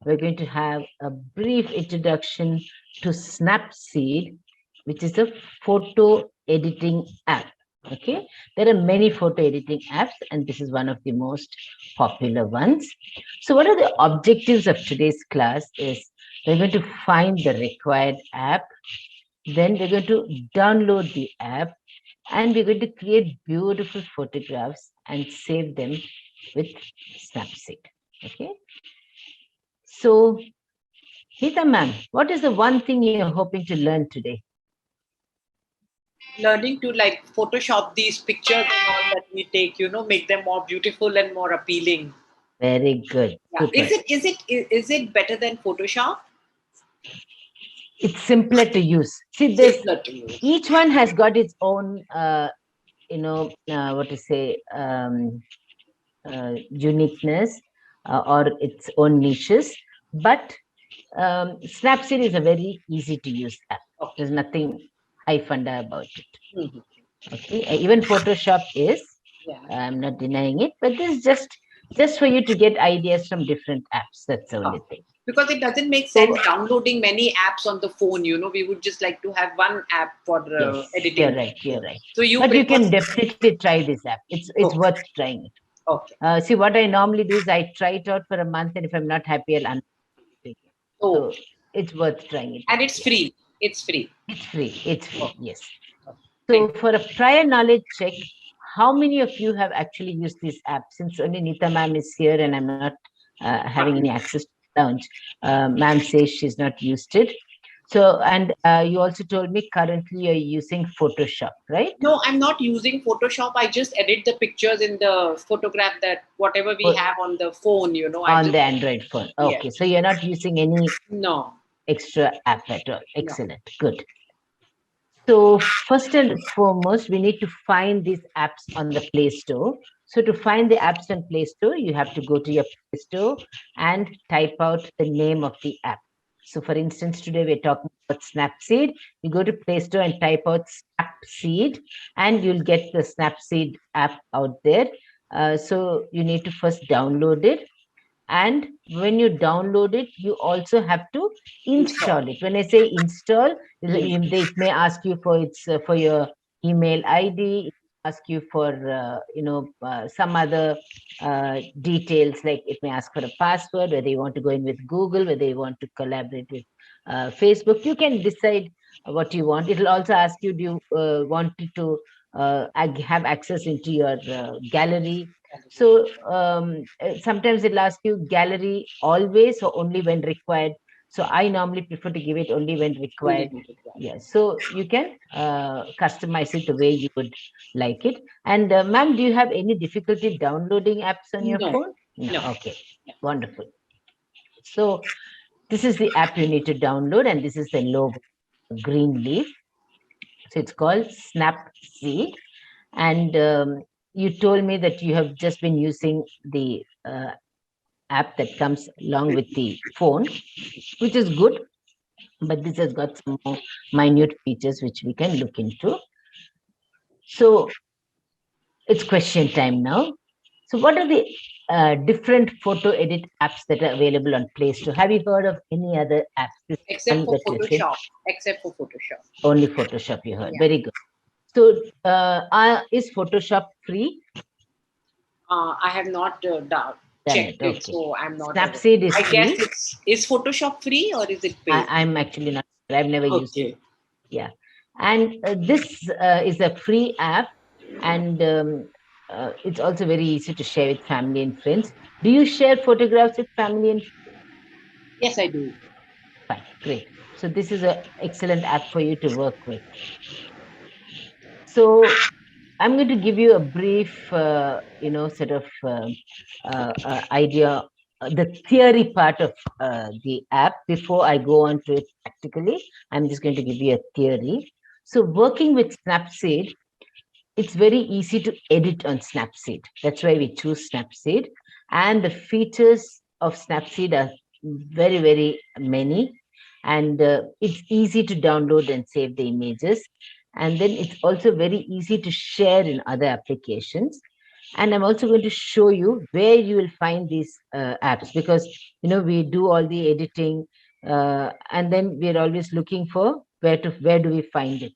we're going to have a brief introduction to Snapseed, which is a photo editing app. Okay, there are many photo editing apps, and this is one of the most popular ones. So, what are the objectives of today's class? Is we're going to find the required app, then we're going to download the app, and we're going to create beautiful photographs and save them with Snapseed. Okay. So, Hita ma'am, what is the one thing you're hoping to learn today? Learning to like Photoshop these pictures and all that we take, make them more beautiful and more appealing. Very good. Yeah. Super. Is it better than Photoshop? It's simpler to use. See, this each one has got its own, what to say, uniqueness or its own niches. But Snapseed is a very easy to use app. There's nothing high funda about it. Mhm. Okay, even Photoshop is. Yeah. I'm not denying it, but this is just for you to get ideas from different apps. That's the only thing. Because it doesn't make sense downloading many apps on the phone. We would just like to have one app for Yes, editing. you're right. You're right. So you But you prefer. can definitely try this app. It's worth trying it. Okay. See, what I normally do is I try it out for a month, and if I'm not happy, I'll uninstall it. Oh, So it's worth trying it. and it's free. It's free. It's free. It's free. Yes. Okay. So for a prior knowledge check, how many of you have actually used this app? Since only Nita ma'am is here and I'm not having any access to the lounge, ma'am says she's not used it. So, and you also told me currently you're using Photoshop, right? No, I'm not using Photoshop. I just edit the pictures in the photograph that whatever we have on the phone, On the Android phone. Okay, Yes. so you're not using any No. extra app at all. Excellent. Good. So first and foremost, we need to find these apps on the Play Store. So to find the apps on Play Store, you have to go to your Play Store and type out the name of the app. So for instance, today we're talking about Snapseed. You go to Play Store and type out Snapseed, and you'll get the Snapseed app out there. So you need to first download it. And when you download it, you also have to install it. When I say install, it may ask you for for your email ID, ask you for some other details, like it may ask for a password, whether you want to go in with Google, whether you want to collaborate with Facebook. You can decide what you want. It will also ask you, do you want to have access into your gallery. So sometimes it'll ask you gallery always or only when required. So I normally prefer to give it only when required. Yeah, so you can customize it the way you would like it. And ma'am, do you have any difficulty downloading apps on your phone? No. Okay, wonderful. So this is the app you need to download, and this is the logo, green leaf. So it's called Snapseed. And you told me that you have just been using the app that comes along with the phone, which is good, but this has got some more minute features which we can look into. So it's question time now. So what are the different photo edit apps that are available on Play Store? Have you heard of any other apps? Except for Photoshop. Except for Photoshop. Only Photoshop you heard. Very good. So is Photoshop free? I have not checked it, so I'm not. Snapseed is free. I guess is Photoshop free or is it paid? I'm actually not. I've never used it. Yeah, and this is a free app, and it's also very easy to share with family and friends. Do you share photographs with family and friends? Yes, I do. Fine, great. So this is an excellent app for you to work with. So I'm going to give you a brief, sort of idea, the theory part of the app. Before I go on to it practically, I'm just going to give you a theory. So working with Snapseed, it's very easy to edit on Snapseed. That's why we choose Snapseed. And the features of Snapseed are very, very many. And it's easy to download and save the images. And then it's also very easy to share in other applications. And I'm also going to show you where you will find these apps, because we do all the editing, and then we're always looking for where do we find it.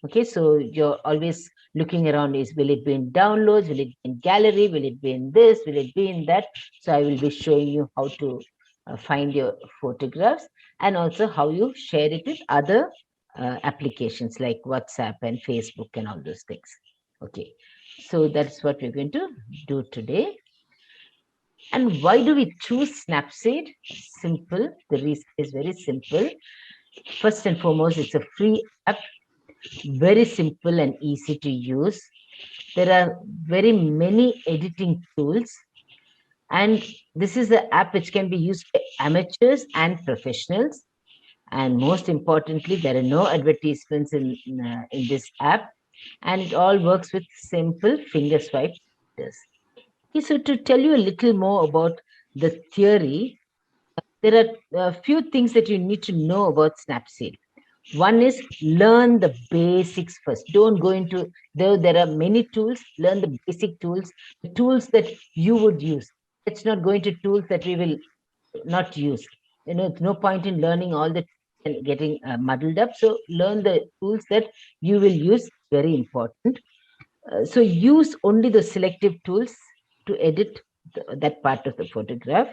Okay, so you're always looking around, is will it be in downloads, will it be in gallery, will it be in this, will it be in that. So I will be showing you how to find your photographs, and also how you share it with other applications like WhatsApp and Facebook and all those things. Okay, so that's what we're going to do today. And why do we choose Snapseed? Simple. The reason is very simple. First and foremost, it's a free app, very simple and easy to use. There are very many editing tools, and this is the app which can be used by amateurs and professionals. And most importantly, there are no advertisements in this app, and it all works with simple finger swipe. Okay, so to tell you a little more about the theory, there are a few things that you need to know about Snapseed. One is learn the basics first. Don't go into, though there are many tools, learn the basic tools, the tools that you would use. Let's not go into tools that we will not use. It's no point in learning all the and getting muddled up. So learn the tools that you will use, very important. So use only the selective tools to edit that part of the photograph.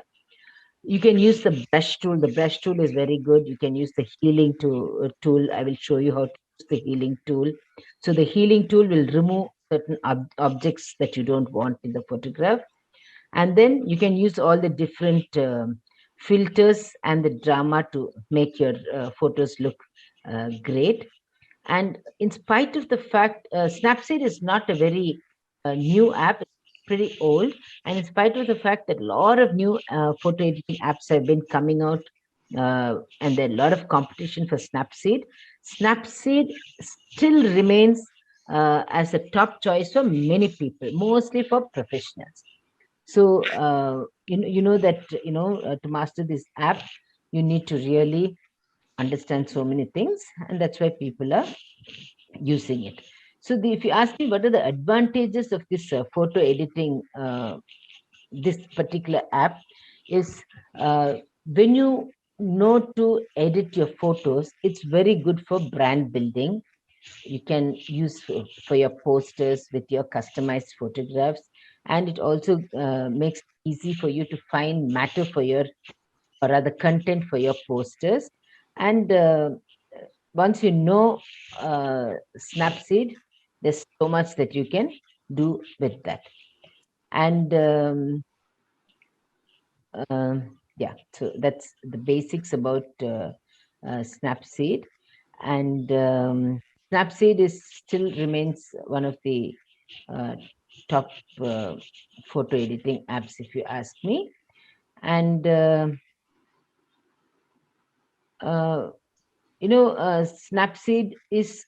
You can use the brush tool. The brush tool is very good. You can use the healing tool. I will show you how to use the healing tool. So the healing tool will remove certain objects that you don't want in the photograph. And then you can use all the different filters and the drama to make your photos look great. And in spite of the fact, Snapseed is not a very new app, it's pretty old. And in spite of the fact that a lot of new photo editing apps have been coming out, and there are a lot of competition for Snapseed, Snapseed still remains as a top choice for many people, mostly for professionals. So you know that to master this app, you need to really understand so many things, and that's why people are using it. So if you ask me what are the advantages of this photo editing, this particular app is, when you know to edit your photos, it's very good for brand building. You can use for your posters with your customized photographs, and it also makes it easy for you to find matter for your, or rather content for your posters. And once you know Snapseed, there's so much that you can do with that. And yeah, so that's the basics about Snapseed. And Snapseed is still remains one of the uh, top photo editing apps, if you ask me. And uh, Snapseed is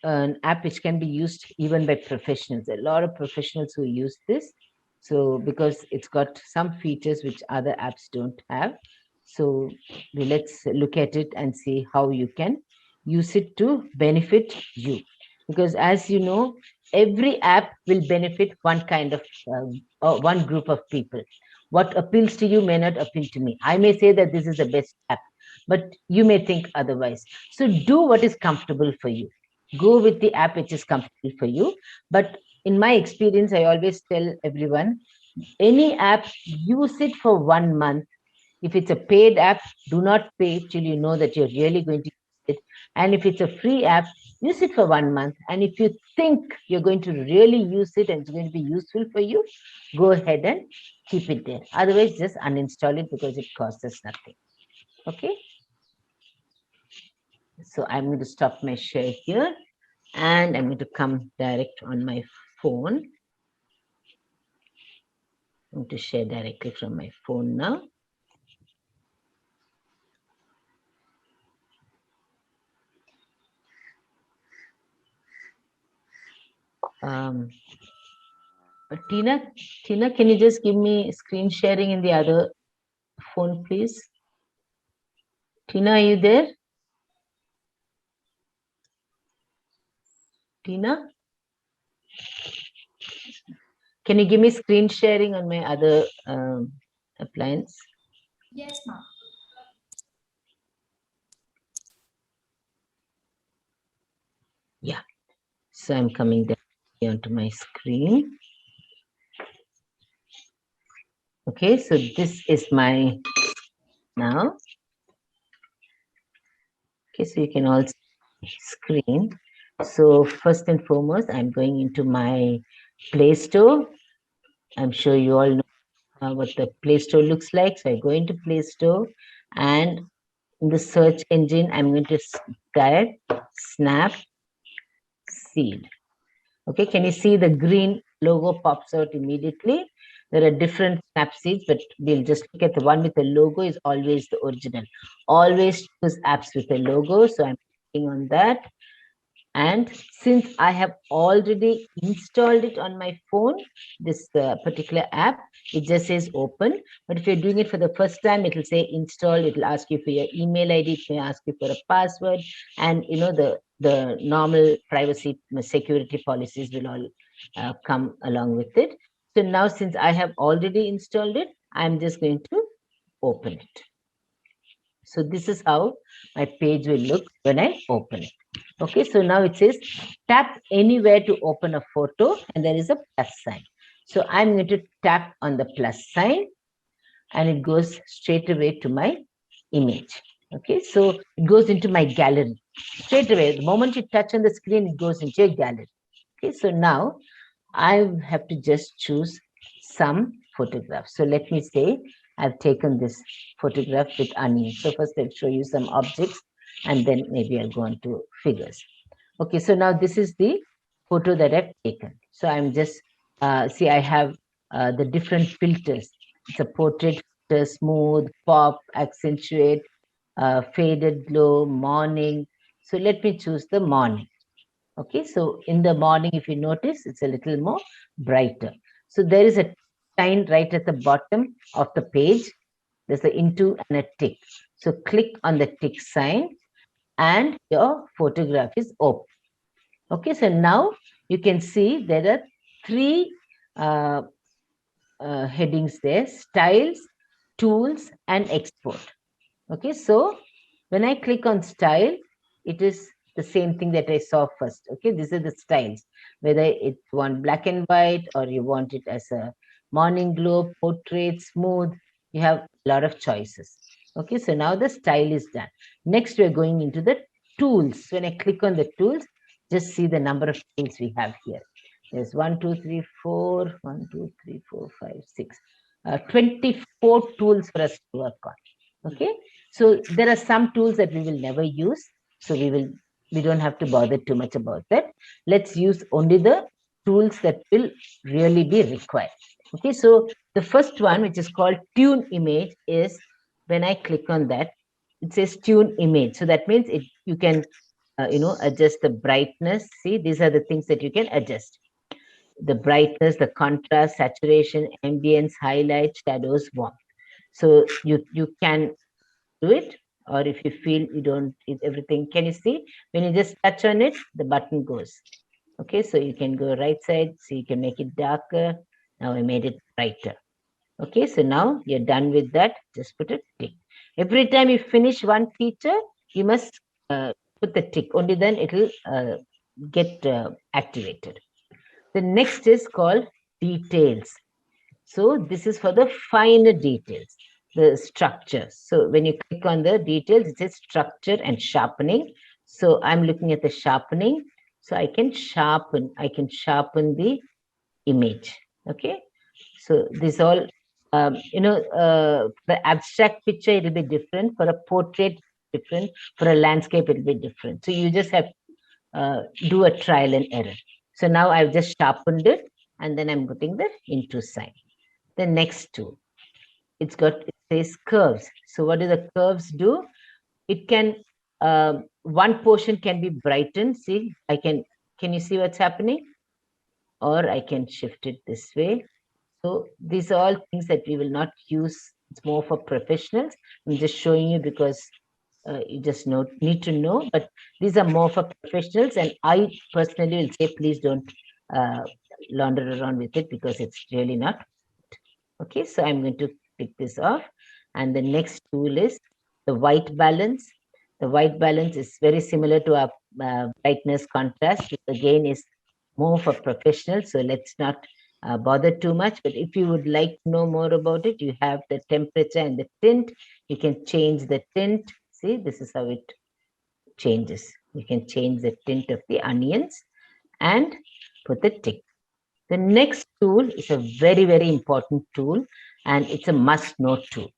an app which can be used even by professionals. A lot of professionals who use this. So because it's got some features which other apps don't have. So let's look at it and see how you can use it to benefit you. Because as you know, every app will benefit one kind of, one group of people. What appeals to you may not appeal to me. I may say that this is the best app, but you may think otherwise. So do what is comfortable for you. Go with the app which is comfortable for you. But in my experience, I always tell everyone, any app, use it for 1 month. If it's a paid app, do not pay till you know that you're really going to use it. And if it's a free app, use it for 1 month. And if you think you're going to really use it and it's going to be useful for you, go ahead and keep it there. Otherwise, just uninstall it because it costs us nothing. Okay. So I'm going to stop my share here, and I'm going to come direct on my phone. I'm going to share directly from my phone now. Tina, can you just give me screen sharing in the other phone, please? Tina, are you there? Tina? Can you give me screen sharing on my other appliance? Yes, ma'am. Yeah. So I'm coming down onto my screen. Okay, so this is my now. Okay, so you can also screen. So first and foremost, I'm going into my Play Store. I'm sure you all know what the Play Store looks like. So I go into Play Store, and in the search engine, I'm going to type Snapseed. Okay, can you see the green logo pops out immediately? There are different Snapseeds, but we'll just look at the one with the logo is always the original. Always choose apps with a logo. So I'm clicking on that. And since I have already installed it on my phone, this particular app, it just says open. But if you're doing it for the first time, it will say install. It will ask you for your email ID. It may ask you for a password. And, you know, the normal privacy security policies will all come along with it. So now, since I have already installed it, I'm just going to open it. So this is how my page will look when I open it. Okay, so now it says tap anywhere to open a photo, and there is a plus sign. So I'm going to tap on the plus sign, and it goes straight away to my image. Okay, so it goes into my gallery straight away. The moment you touch on the screen, it goes into your gallery. Okay, so now I have to just choose some photographs. So let me say I've taken this photograph with onion. So first I'll show you some objects, and then maybe I'll go on to figures. Okay, so now this is the photo that I've taken. So I'm just, see, I have the different filters. It's a portrait filter, smooth, pop, accentuate, faded glow, morning. So let me choose the morning. Okay, so in the morning, if you notice, it's a little more brighter. So there is a sign right at the bottom of the page. There's an into and a tick. So click on the tick sign, and your photograph is open. Okay, so now you can see there are three headings there: styles, tools, and export. Okay, so when I click on style, it is the same thing that I saw first. Okay, these are the styles, whether it's one black and white or you want it as a morning glow, portrait, smooth, you have a lot of choices. Okay, so now the style is done. Next, we're going into the tools. When I click on the tools, just see the number of tools we have here. There's 1, 2, 3, 4, 1, 2, 3, 4, 5, 6, 24 tools for us to work on. Okay, so there are some tools that we will never use, so we don't have to bother too much about that. Let's use only the tools that will really be required. Okay, so the first one, which is called tune image, is when I click on that, it says tune image. So that means you can adjust the brightness. See, these are the things that you can adjust: the brightness, the contrast, saturation, ambience, highlight, shadows, warmth. So you can do it, or if you feel you don't, everything, can you see when you just touch on it, the button goes. Okay, so you can go right side, so you can make it darker. Now I made it brighter. Okay, so now you're done with that. Just put a tick. Every time you finish one feature, you must put the tick. Only then it will get activated. The next is called details. So this is for the finer details, the structure. So when you click on the details, it says structure and sharpening. So I'm looking at the sharpening. So I can sharpen the image. Okay. So this all, the abstract picture, it will be different. For a portrait, different. For a landscape, it will be different. So you just have do a trial and error. So now I've just sharpened it, and then I'm putting the into sign. The next tool, it says curves. So what do the curves do? It can, one portion can be brightened. See, can you see what's happening? Or I can shift it this way. So these are all things that we will not use. It's more for professionals. I'm just showing you because you just need to know, but these are more for professionals. And I personally will say, please don't launder around with it because it's really not. Okay, so I'm going to pick this off. And the next tool is the white balance. The white balance is very similar to our brightness contrast, which again is more for professionals. So let's not bother too much. But if you would like to know more about it, you have the temperature and the tint. You can change the tint. See, this is how it changes. You can change the tint of the onions and put the tick. The next tool is a very, very important tool, and it's a must-know tool.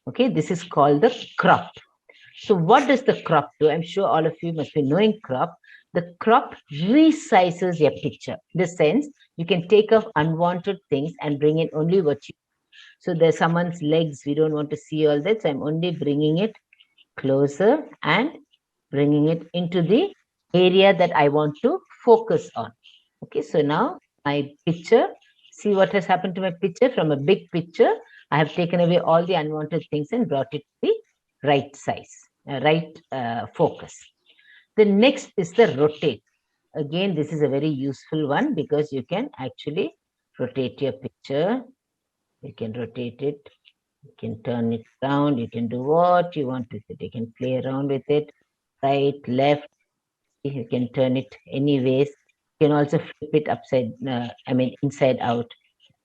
Okay, this is called the crop. So what does the crop do? I'm sure all of you must be knowing crop. The crop resizes your picture. In the sense, you can take off unwanted things and bring in only what you. So there's someone's legs. We don't want to see all that. So I'm only bringing it closer and bringing it into the area that I want to focus on. Okay, so now my picture, see what has happened to my picture. From a big picture, I have taken away all the unwanted things and brought it to the right size, right focus. The next is the rotate. Again, this is a very useful one because you can actually rotate your picture. You can rotate it. You can turn it around. You can do what you want with it. You can play around with it. Right, left. You can turn it anyways. You can also flip it upside, inside out.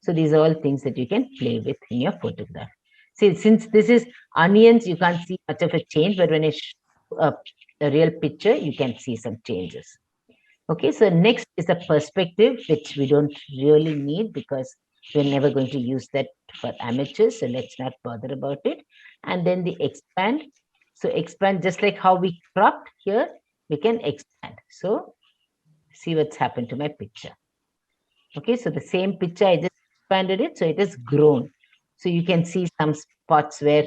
So these are all things that you can play with in your photograph. See, since this is onions, you can't see much of a change, but when I show up a real picture, you can see some changes. Okay, so next is a perspective, which we don't really need because we're never going to use that for amateurs, so let's not bother about it. And then the expand. So expand, just like how we cropped here, we can expand. So see what's happened to my picture. Okay, so the same picture, I just expanded it, so it has grown. So you can see some spots where,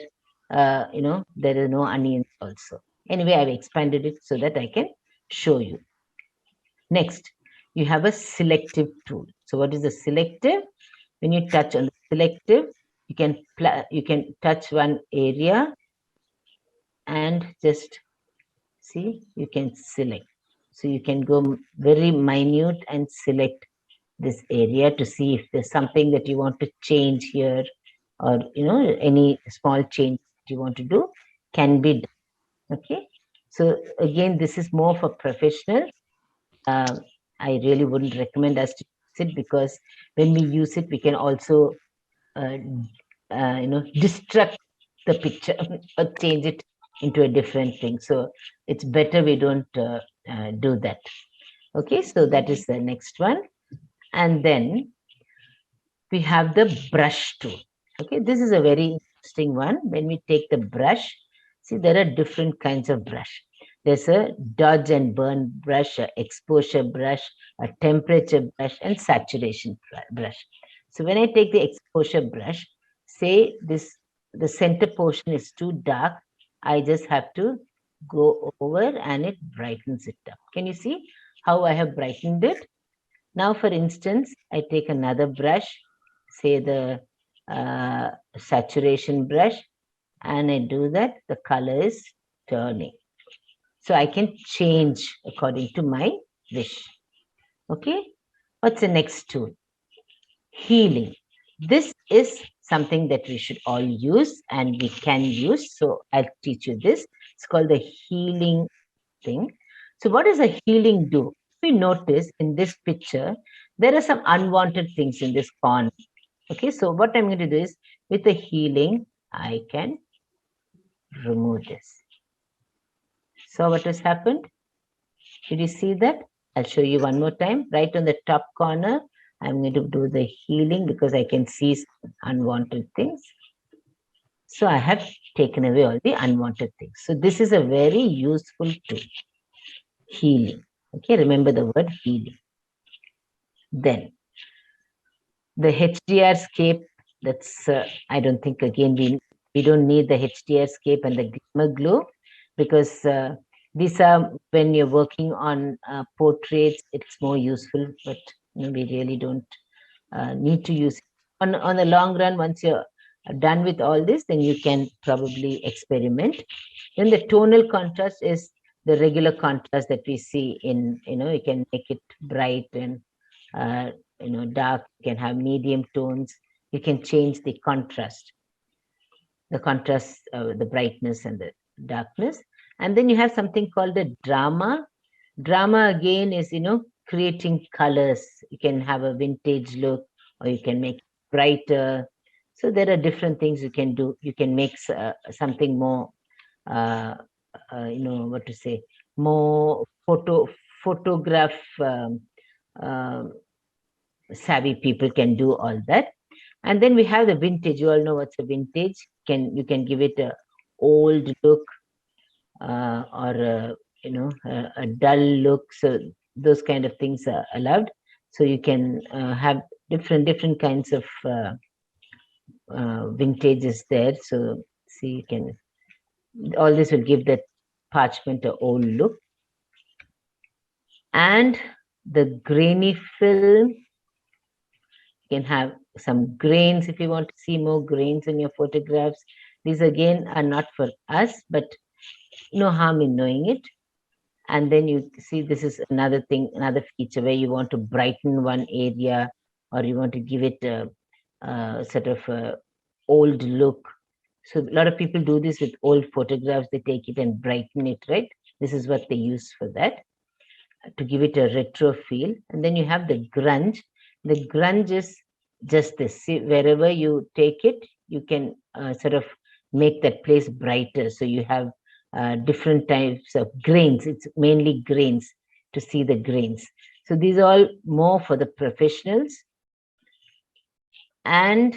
there are no onions also. Anyway, I've expanded it so that I can show you. Next, you have a selective tool. So what is the selective? When you touch on the selective, you can touch one area and just see, you can select. So you can go very minute and select this area to see if there's something that you want to change here, or any small change that you want to do can be done. Okay, so again, this is more for professionals. I really wouldn't recommend us to use it because when we use it, we can also destruct the picture or change it into a different thing. So it's better we don't do that. Okay, so that is the next one. And then we have the brush tool. Okay, this is a very interesting one. When we take the brush, see, there are different kinds of brush. There's a dodge and burn brush, a exposure brush, a temperature brush, and saturation brush. So when I take the exposure brush, say the center portion is too dark, I just have to go over and it brightens it up. Can you see how I have brightened it? Now, for instance, I take another brush, say the saturation brush, and I do that, the color is turning. So I can change according to my wish. Okay, what's the next tool? Healing. This is something that we should all use and we can use. So I'll teach you this. It's called the healing thing. So what does a healing do? We notice in this picture, there are some unwanted things in this corner. Okay, so what I'm going to do is with the healing, I can remove this. So what has happened? Did you see that? I'll show you one more time. Right on the top corner, I'm going to do the healing because I can see some unwanted things. So I have taken away all the unwanted things. So this is a very useful tool. Healing. Okay, remember the word healing. Then the HDR scape, that's, I don't think, again, we don't need the HDR scape and the glimmer glow because these are, when you're working on portraits, it's more useful, but we really don't need to use it. On the long run, once you're done with all this, then you can probably experiment. Then the tonal contrast is the regular contrast that we see in, you can make it bright and dark, you can have medium tones. You can change the contrast, the brightness and the darkness. And then you have something called the drama. Drama again is, creating colors. You can have a vintage look, or you can make it brighter. So there are different things you can do. You can make something more, what to say, more photograph savvy people can do all that. And then we have the vintage. You all know what's a vintage. You can give it a old look, or a dull look. So those kind of things are allowed. So you can have different kinds of vintages there. So see, you can, all this will give that parchment a old look. And the grainy film, you can have some grains if you want to see more grains in your photographs. These again are not for us, but no harm in knowing it. And then you see, this is another thing, another feature where you want to brighten one area, or you want to give it a sort of a old look. So a lot of people do this with old photographs. They take it and brighten it, right? This is what they use for that, to give it a retro feel. And then you have the grunge. The grunge is just this. See, wherever you take it, you can sort of make that place brighter. So you have different types of grains. It's mainly grains, to see the grains. So these are all more for the professionals. And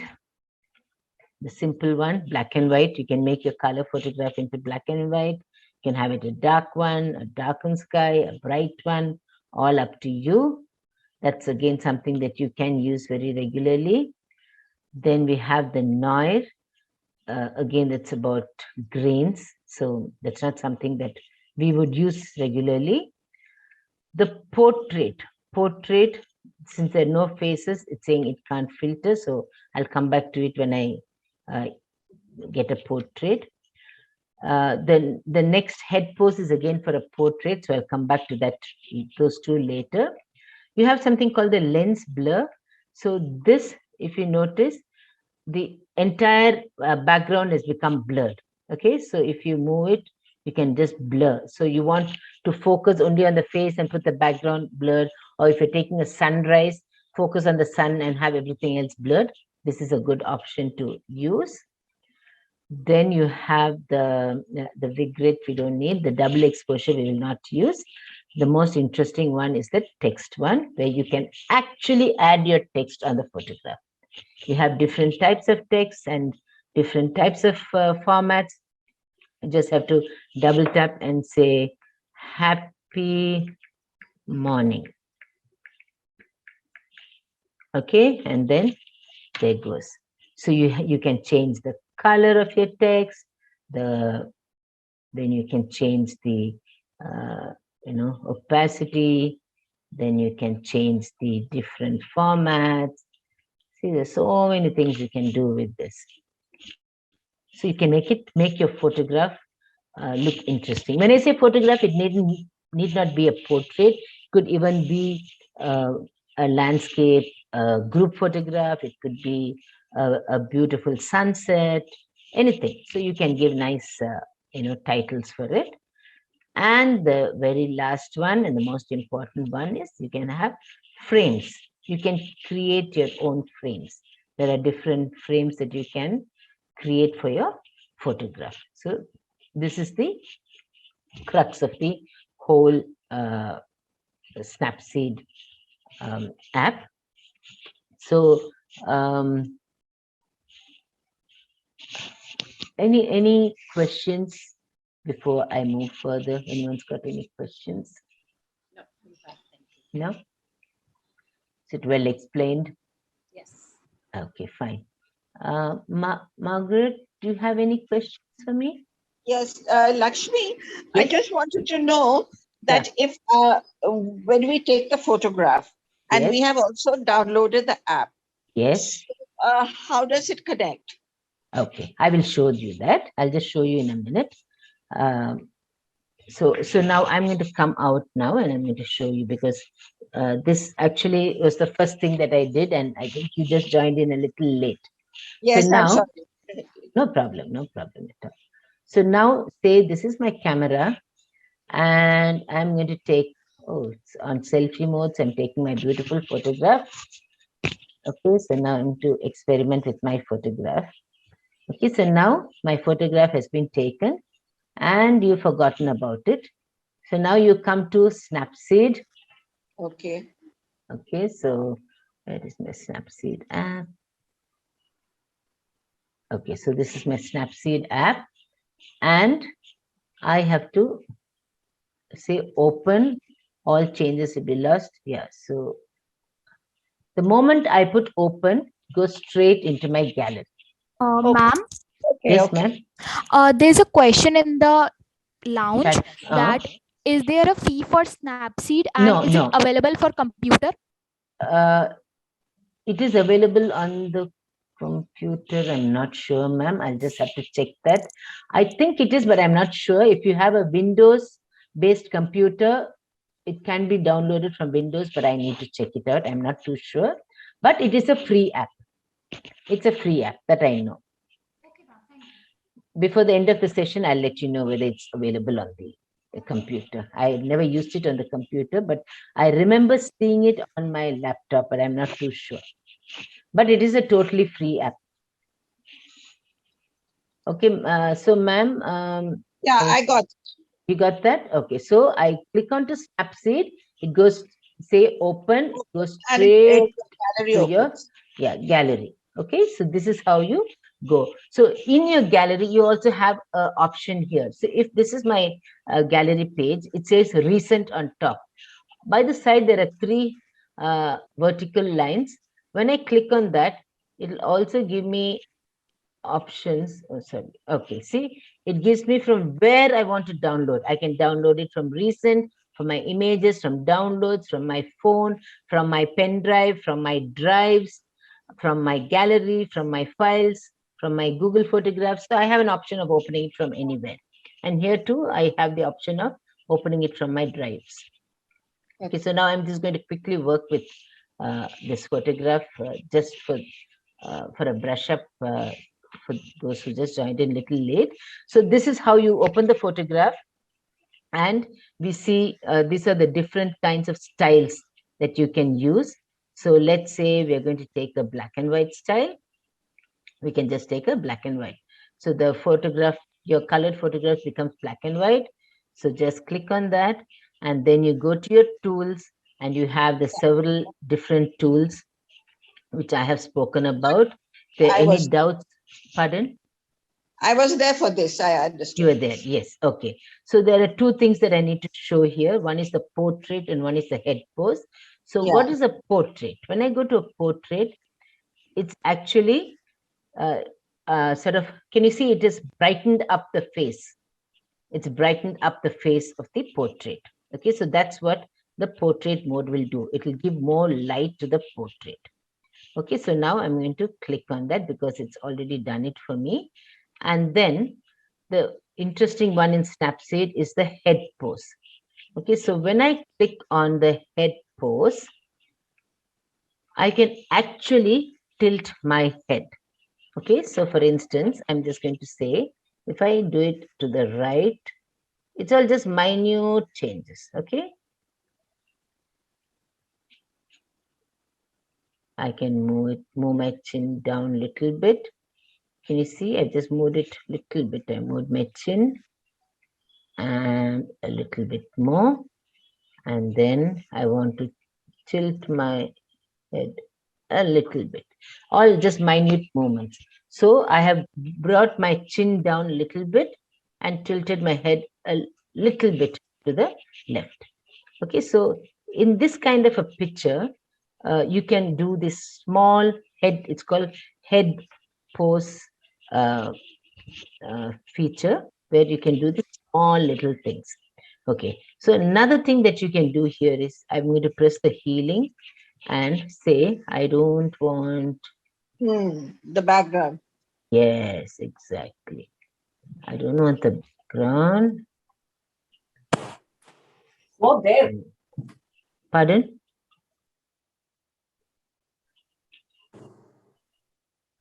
the simple one, black and white. You can make your color photograph into black and white. You can have it a dark one, a darkened sky, a bright one, all up to you. That's again something that you can use very regularly. Then we have the noir. Again, that's about grains. So that's not something that we would use regularly. The portrait, since there are no faces, it's saying it can't filter. So I'll come back to it when I get a portrait. Then the next head pose is again for a portrait. So I'll come back to those two later. You have something called the lens blur. So this, if you notice, the entire background has become blurred. Okay, so if you move it, you can just blur. So you want to focus only on the face and put the background blurred, or if you're taking a sunrise, focus on the sun and have everything else blurred. This is a good option to use. Then you have the vignette we don't need. The double exposure we will not use. The most interesting one is the text one, where you can actually add your text on the photograph. You have different types of text and different types of formats. You just have to double tap and say, happy morning. Okay, and then there it goes. So you can change the color of your text. Then you can change the opacity. Then you can change the different formats. See, there's so many things you can do with this. So you can make your photograph look interesting. When I say photograph, it need not be a portrait. It could even be a landscape, a group photograph. It could be a beautiful sunset, anything. So you can give nice, titles for it. And the very last one, and the most important one, is you can have frames. You can create your own frames. There are different frames that you can create for your photograph. So this is the crux of the whole Snapseed app. So any questions before I move further? Anyone's got any questions? No. No? Is it well explained? Yes. Okay, fine. Margaret, do you have any questions for me? Yes, Lakshmi, I just wanted to know that if when we take the photograph and we have also downloaded the app, yes, how does it connect? Okay, I will show you that. I'll just show you in a minute. So now I'm going to come out now and I'm going to show you, because this actually was the first thing that I did, and I think you just joined in a little late. So Yes, I'm now, sorry. no problem at all. So now say this is my camera, and I'm going to take, oh, it's on selfie mode, so I'm taking my beautiful photograph. Okay, so now I'm going to experiment with my photograph. Okay, so now my photograph has been taken and you've forgotten about it. So now you come to Snapseed. Okay. Okay, so where is my Snapseed app? Okay, so this is my Snapseed app, and I have to say open, all changes will be lost. Yeah, so the moment I put open, go straight into my gallery. Okay. Ma'am, Okay. Yes, Okay. ma'am. there's a question in the lounge Chat. that is there a fee for Snapseed and No, is it no. available for computer? Uh, it is available on the computer. I'm not sure, ma'am. I'll just have to check that. I think it is, but I'm not sure. If you have a Windows-based computer, it can be downloaded from Windows, but I need to check it out. I'm not too sure. But it is a free app. It's a free app that I know. Before the end of the session, I'll let you know whether it's available on the computer. I never used it on the computer, but I remember seeing it on my laptop, but I'm not too sure. But it is a totally free app. Okay, so ma'am, Yeah, I got it. you got that? Okay, so I click on to Snapseed. It goes, say open, it goes And straight gallery to your opens. gallery. Okay, so this is how you go. So in your gallery, you also have an option here. So if this is my gallery page, it says recent on top. By the side, there are three vertical lines. When I click on that, it'll also give me options. Oh, sorry. Okay, see, it gives me from where I want to download. I can download it from recent, from my images, from downloads, from my phone, from my pen drive, from my drives, from my gallery, from my files, from my Google Photographs. So I have an option of opening it from anywhere. And here too, I have the option of opening it from my drives. Okay, so now I'm just going to quickly work with this photograph just for a brush up for those who just joined in a little late. So this is how you open the photograph, and we see these are the different kinds of styles that you can use. So let's say we are going to take a black and white style. We can just take a black and white. So the photograph, your colored photograph becomes black and white. So just click on that, and then you go to your tools, and you have the several different tools which I have spoken about. There any doubts? Pardon? I was there for this. I You understood. were there, yes. Okay. So there are two things that I need to show here. One is the portrait and one is the head pose. So what is a portrait? When I go to a portrait, it's actually sort of, can you see it is brightened up the face? It's brightened up the face of the portrait. Okay, so that's what the portrait mode will do. It will give more light to the portrait. Okay, so now I'm going to click on that because it's already done it for me. And then the interesting one in Snapseed is the head pose. Okay, so when I click on the head pose, I can actually tilt my head. Okay, so for instance, I'm just going to say, if I do it to the right, it's all just minute changes. Okay, I can move my chin down a little bit. Can you see? I just moved it a little bit. I moved my chin and a little bit more. And then I want to tilt my head a little bit. All just minute movements. So I have brought my chin down a little bit and tilted my head a little bit to the left. Okay, so in this kind of a picture, you can do this small head, it's called head pose feature, where you can do the small little things. Okay, so another thing that you can do here is I'm going to press the healing and say, I don't want. The background. Yes, exactly. I don't want the background. Oh, there. Pardon?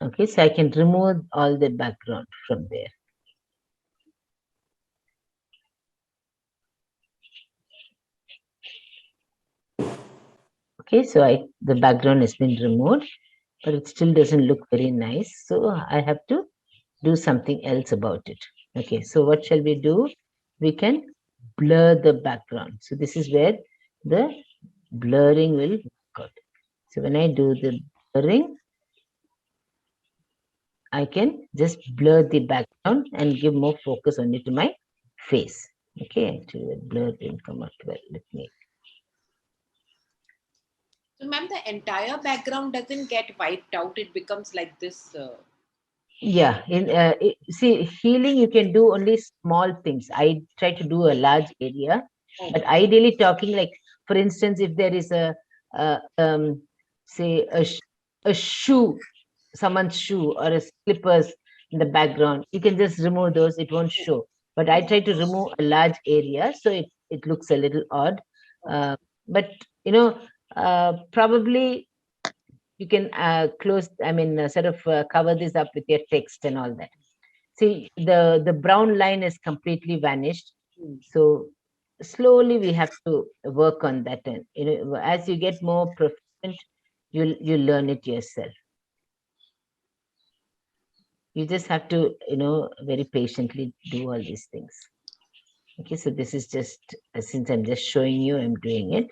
Okay, so I can remove all the background from there. Okay, so the background has been removed, but it still doesn't look very nice. So I have to do something else about it. Okay, so what shall we do? We can blur the background. So this is where the blurring will work out. So when I do the blurring, I can just blur the background and give more focus only to my face. Okay, actually the blur didn't come out well. Let me. So, ma'am, the entire background doesn't get wiped out. It becomes like this. Yeah, see, healing you can do only small things. I try to do a large area, but ideally talking like, for instance, if there is say a shoe, someone's shoe or a slippers in the background, you can just remove those. It won't show. But I try to remove a large area so it looks a little odd. But probably you can sort of cover this up with your text and all that. See, the brown line is completely vanished. So slowly we have to work on that. And as you get more proficient, you'll learn it yourself. You just have to, very patiently do all these things. Okay, so this is just, since I'm just showing you, I'm doing it.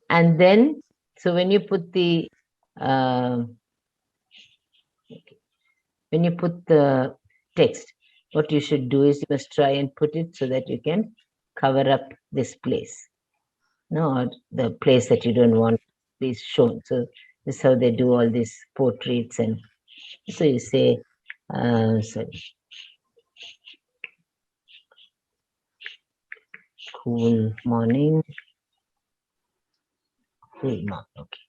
And then, so when you put the, when you put the text, what you should do is you must try and put it so that you can cover up this place. No, the place that you don't want is shown. So this is how they do all these portraits. And so you say, cool morning. Cool morning. Okay.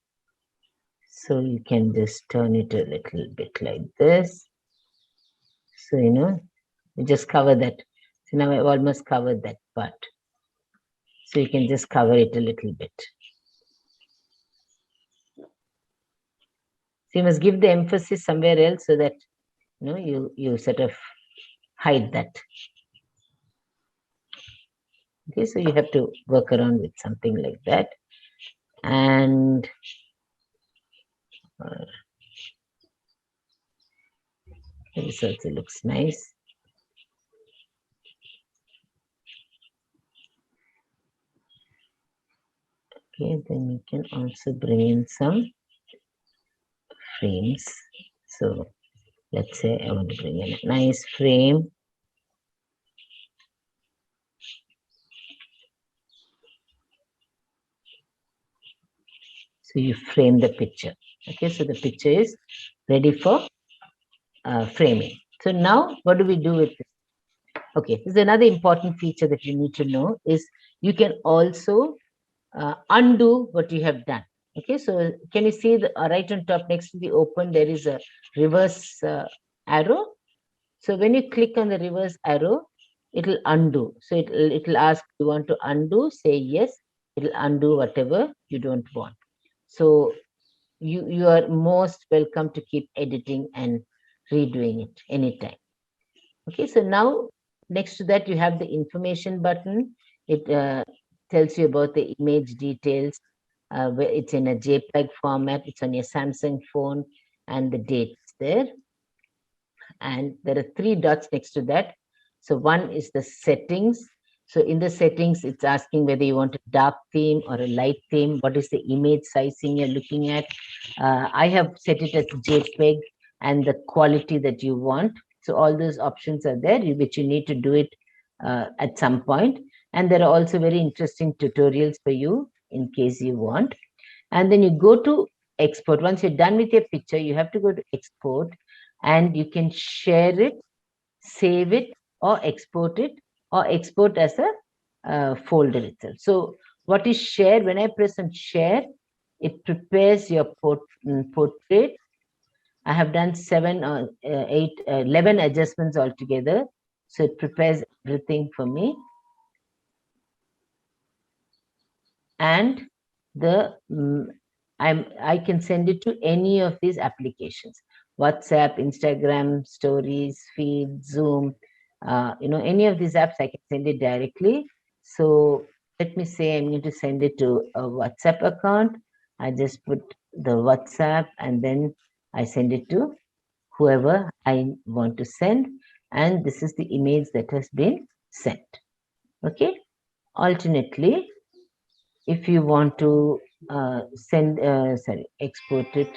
So you can just turn it a little bit like this. So, you just cover that. So now I've almost covered that part. So you can just cover it a little bit. So you must give the emphasis somewhere else so that, you sort of hide that. Okay, so you have to work around with something like that. And this also looks nice. Okay, then you can also bring in some frames. So let's say I want to bring in a nice frame. So you frame the picture. Okay, so the picture is ready for framing. So now what do we do with this? Okay, this is another important feature that you need to know is you can also undo what you have done. Okay, so can you see the right on top next to the open, there is a reverse arrow. So when you click on the reverse arrow, it'll undo. So it'll ask, you want to undo, say yes, it'll undo whatever you don't want. So you are most welcome to keep editing and redoing it anytime. Okay, so now next to that you have the information button. It tells you about the image details. Where it's in a JPEG format. It's on your Samsung phone, and the dates there. And there are 3 dots next to that. So one is the settings. So in the settings, it's asking whether you want a dark theme or a light theme. What is the image sizing you're looking at? I have set it as JPEG and the quality that you want. So all those options are there, which you need to do it at some point. And there are also very interesting tutorials for you in case you want. And then you go to export. Once you're done with your picture, you have to go to export, and you can share it, save it, or export as a folder itself. So what is share? When I press on share, it prepares your portrait. I have done 7 or 8, 11 adjustments altogether. So it prepares everything for me. and the I can send it to any of these applications: WhatsApp, Instagram, Stories, Feed, Zoom. Any of these apps I can send it directly. So let me say I'm going to send it to a WhatsApp account. I just put the WhatsApp and then I send it to whoever I want to send. And this is the image that has been sent. Okay. Alternately, if you want to export it,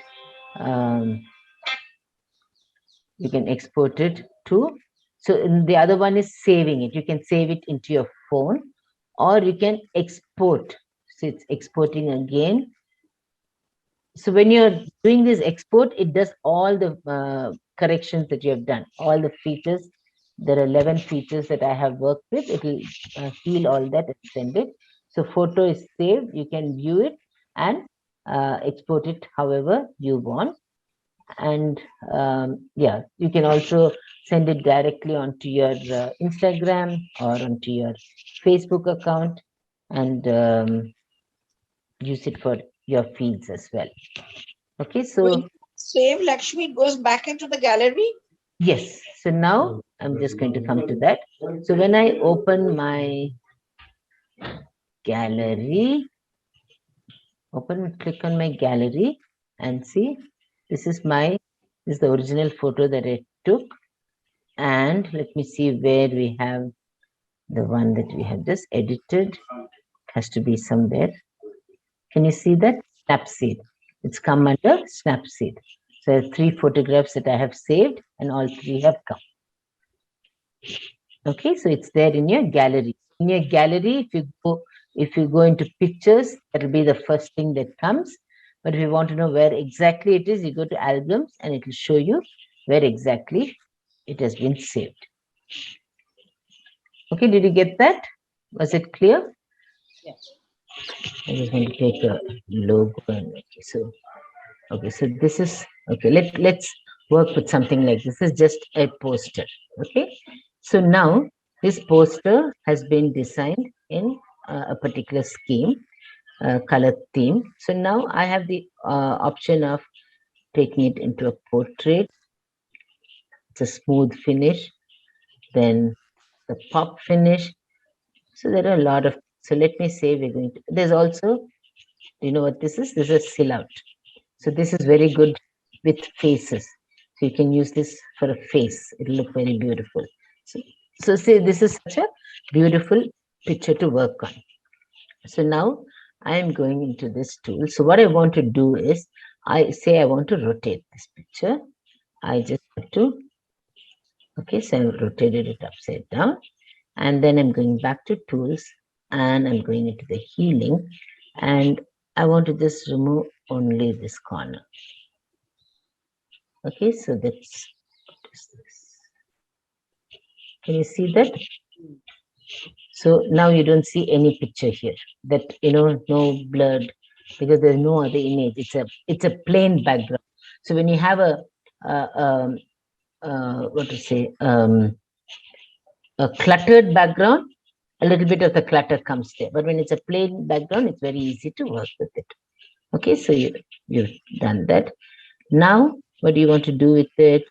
you can export it to. So the other one is saving it. You can save it into your phone, or you can export. So it's exporting again. So when you're doing this export, it does all the corrections that you have done, all the features. There are 11 features that I have worked with. It will heal all that and send it. So photo is saved. You can view it and export it however you want. And yeah, you can also send it directly onto your Instagram or onto your Facebook account and use it for your feeds as well. Okay, so save, Lakshmi, goes back into the gallery. Yes. So now I'm just going to come to that. So when I open my gallery, click on my gallery and see, this is the original photo that I took. And let me see where we have the one that we have just edited. Has to be somewhere. Can you see that? Snapseed. It's come under Snapseed. So 3 photographs that I have saved and all 3 have come. Okay, so it's there in your gallery. In your gallery, if you go into pictures, that will be the first thing that comes. But if you want to know where exactly it is, you go to albums and it will show you where exactly it has been saved. Okay, did you get that? Was it clear? Yes. I just going to take a logo and okay, so this is okay. Let's work with something like this. This is just a poster. Okay, so now this poster has been designed in a particular scheme, color theme. So now I have the option of taking it into a portrait. It's a smooth finish, then the pop finish. So there are a lot of. So let me say we're going to. There's also. Do you know what this is? This is a silhouette. So this is very good with faces. So you can use this for a face. It'll look very beautiful. So say this is such a beautiful picture to work on. So now I am going into this tool. So what I want to do is I say I want to rotate this picture. I just have to, okay, so I rotated it upside down. And then I'm going back to tools and I'm going into the healing. And I want to just remove only this corner. Okay, so that's what is this? Can you see that? So now you don't see any picture here. That no blurred because there's no other image. It's a plain background. So when you have a what to say a cluttered background, a little bit of the clutter comes there. But when it's a plain background, it's very easy to work with it. Okay, so you've done that. Now, what do you want to do with it?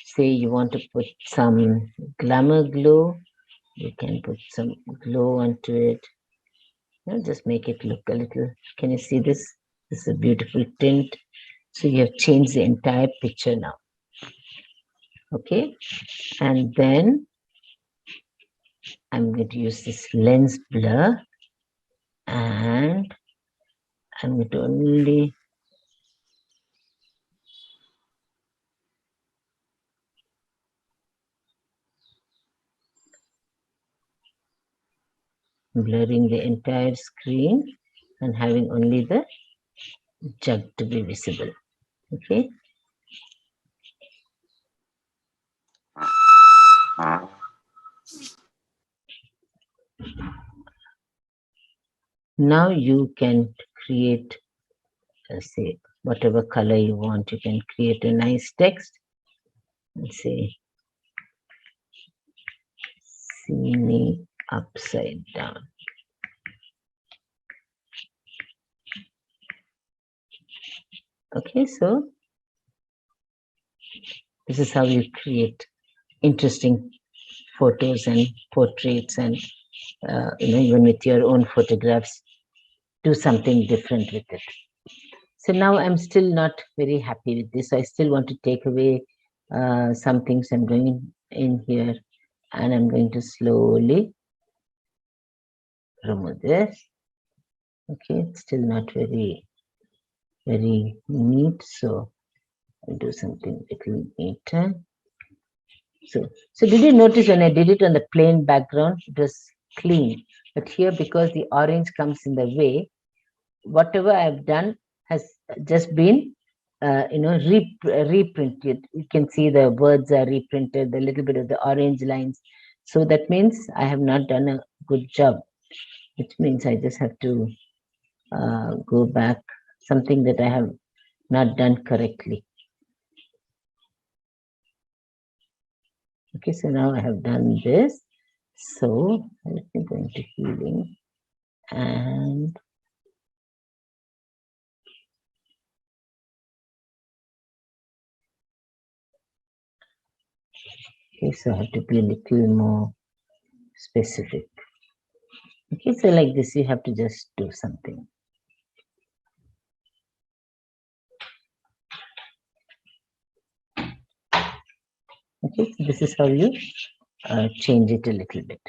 Say you want to put some glamour glow. You can put some glow onto it. Just make it look a little. Can you see this? This is a beautiful tint. So you have changed the entire picture now. Okay, and then I'm going to use this lens blur and I'm going to only blurring the entire screen and having only the jug to be visible. Okay. Now you can create, say, whatever color you want. You can create a nice text and say, see me upside down. Okay, so this is how you create interesting photos and portraits, and even with your own photographs, do something different with it. So now I'm still not very happy with this. I still want to take away some things. I'm going in here and I'm going to slowly remove this. Okay, it's still not very neat, so I'll do something little neater. So did you notice when I did it on the plain background, it was clean, but here, because the orange comes in the way, whatever I've done has just been reprinted. You can see the words are reprinted, a little bit of the orange lines. So that means I have not done a good job, which means I just have to go back, something that I have not done correctly. Okay, so now I have done this. So let me go into healing and okay, so I have to be a little more specific. Okay, so like this, you have to just do something. Okay, so this is how you change it a little bit.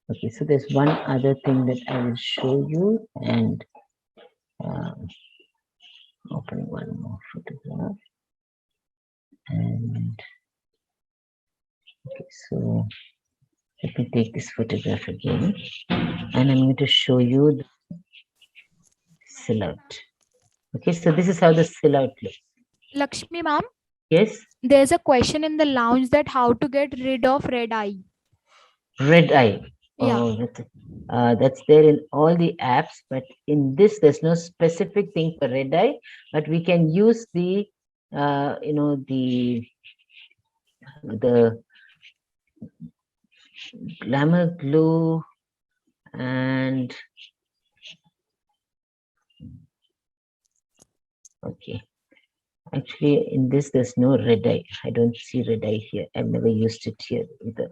Okay, so there's one other thing that I will show you, and open one more photograph. And okay, so let me take this photograph again, and I'm going to show you the silhouette. Okay, so this is how the silhouette looks. Lakshmi ma'am, Yes, there's a question in the lounge that how to get rid of red eye. red eye. Yeah. Oh, that's there in all the apps, but in this, there's no specific thing for red eye, but we can use the, the glamour glue and okay. Actually, in this, there's no red eye. I don't see red eye here. I've never used it here either.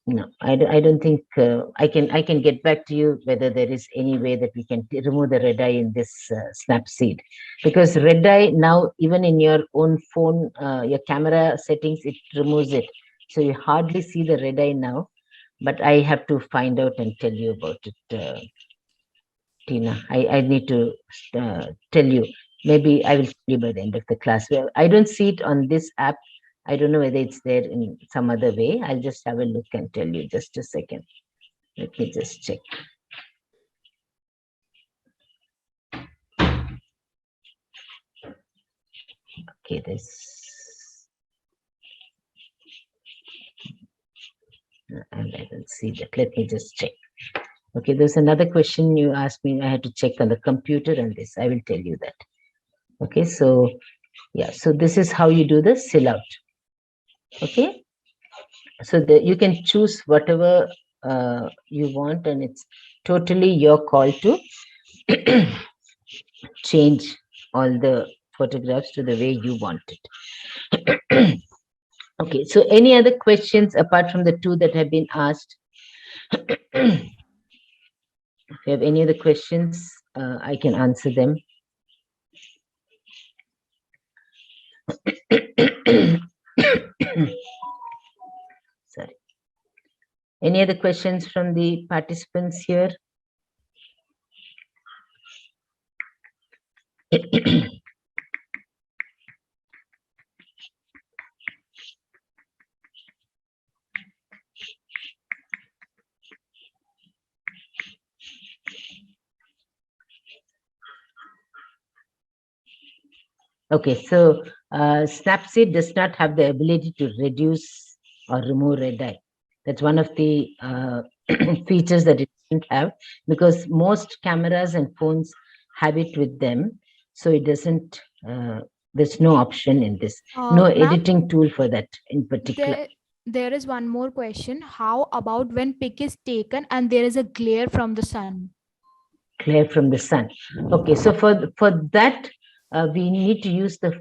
No, I don't think I can get back to you whether there is any way that we can remove the red eye in this Snapseed, because red eye now, even in your own phone, your camera settings, it removes it. So you hardly see the red eye now, but I have to find out and tell you about it, Tina. I need to tell you. Maybe I will tell you by the end of the class. Well, I don't see it on this app. I don't know whether it's there in some other way. I'll just have a look and tell you. Just a second. Let me just check. Okay, this. And I don't see that. Let me just check. Okay, there's another question you asked me. I had to check on the computer and this. I will tell you that. Okay, so yeah, so this is how you do the silhouette. Okay, so you can choose whatever you want, and it's totally your call to change all the photographs to the way you want it. Okay, so any other questions apart from the two that have been asked? If you have any other questions, I can answer them. Sorry. Any other questions from the participants here? Okay, so Snapseed does not have the ability to reduce or remove red eye. That's one of the features that it doesn't have, because most cameras and phones have it with them. So it doesn't, there's no option in this, no editing tool for that in particular. There is one more question. How about when pic is taken and there is a glare from the sun? glare from the sun. Okay, so for that, we need to use the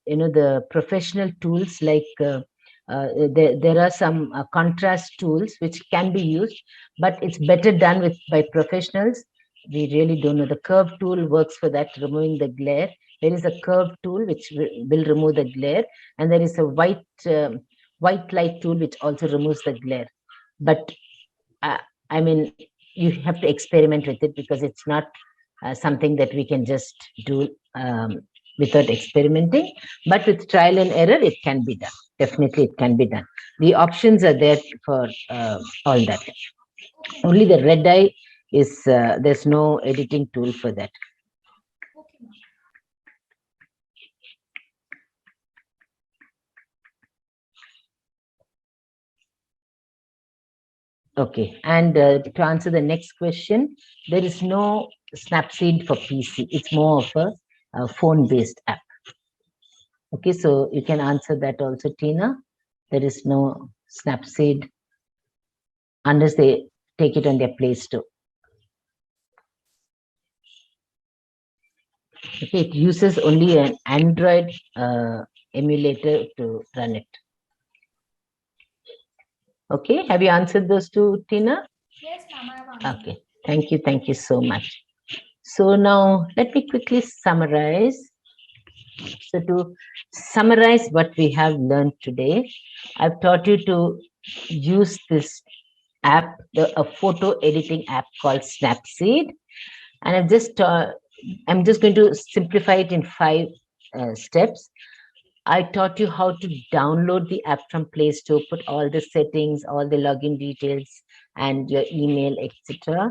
the professional tools like there are some contrast tools which can be used, but it's better done with by professionals. We really don't know. The curve tool works for that, removing the glare. There is a curve tool which will remove the glare, and there is a white light tool which also removes the glare. But I mean, you have to experiment with it because it's not something that we can just do without experimenting. But with trial and error, it can be done. Definitely, it can be done. The options are there for all that. Only the red eye is there's no editing tool for that. Okay, and to answer the next question, there is no Snapseed for PC. It's more of a phone-based app. Okay, so you can answer that also, Tina. There is no Snapseed unless they take it on their Play Store. Okay, it uses only an Android emulator to run it. Okay, have you answered those two, Tina? Yes, ma'am. Okay, thank you so much. So now let me quickly summarize. So to summarize what we have learned today, I've taught you to use this app, a photo editing app called Snapseed, and I'm just going to simplify it in 5 steps. I taught you how to download the app from Play Store, put all the settings, all the login details, and your email, etc.,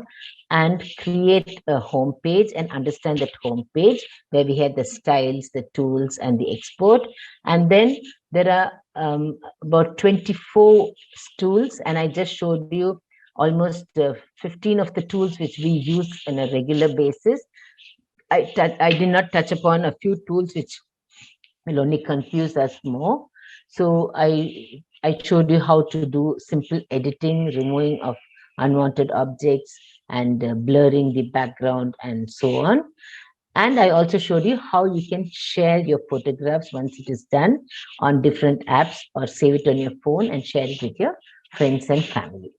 and create a home page and understand that home page where we had the styles, the tools, and the export. And then there are about 24 tools, and I just showed you almost 15 of the tools which we use on a regular basis. I did not touch upon a few tools which will only confuse us more. So I showed you how to do simple editing, removing of unwanted objects, and blurring the background and so on. And I also showed you how you can share your photographs once it is done on different apps, or save it on your phone and share it with your friends and family.